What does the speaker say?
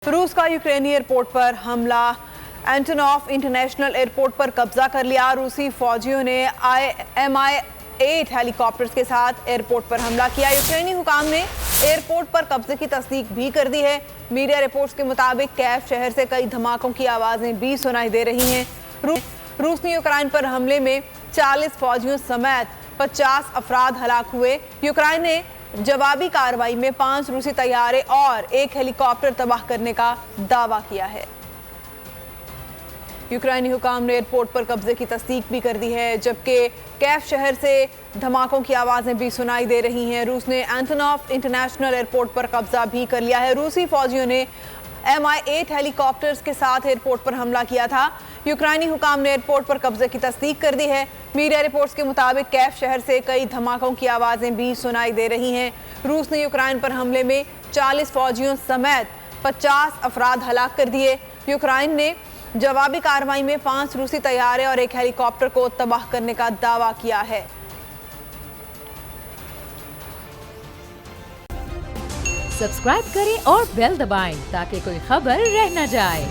रूस का यूक्रेनी एयरपोर्ट पर हमला। एंटोनॉफ इंटरनेशनल एयरपोर्ट पर कब्जा कर लिया। रूसी फौजियों ने Mi-8 हेलीकॉप्टर्स के साथ एयरपोर्ट पर हमला किया। यूक्रेनी हुकाम ने एयरपोर्ट पर कब्जे की तस्दीक भी कर दी है। मीडिया रिपोर्ट्स के मुताबिक कैफ शहर से कई धमाकों की आवाजें भी सुनाई दे रही हैं। रूस ने यूक्रेन पर हमले में 40 फौजियों समेत 50 अफराद हलाक हुए। यूक्रेन ने जवाबी कार्रवाई में 5 रूसी तैयारे और 1 हेलीकॉप्टर तबाह करने का दावा किया है। यूक्रेनी हुकाम ने एयरपोर्ट पर कब्जे की तस्दीक भी कर दी है, जबकि कैफ शहर से धमाकों की आवाजें भी सुनाई दे रही हैं। रूस ने एंटोनॉफ इंटरनेशनल एयरपोर्ट पर कब्जा भी कर लिया है। रूसी फौजियों ने Mi-8 हेलीकॉप्टर्स के साथ एयरपोर्ट पर हमला किया था। यूक्रेनी हुकाम ने एयरपोर्ट पर कब्जे की तस्दीक कर दी है। मीडिया रिपोर्ट्स के मुताबिक कैफ शहर से कई धमाकों की आवाजें भी सुनाई दे रही हैं। रूस ने यूक्रेन पर हमले में 40 फौजियों समेत 50 अफराद हलाक कर दिए। यूक्रेन ने जवाबी कार्रवाई में 5 रूसी तैयारे और 1 हेलीकॉप्टर को तबाह करने का दावा किया है। सब्सक्राइब करें और बेल दबाएं ताकि कोई खबर रह न जाए।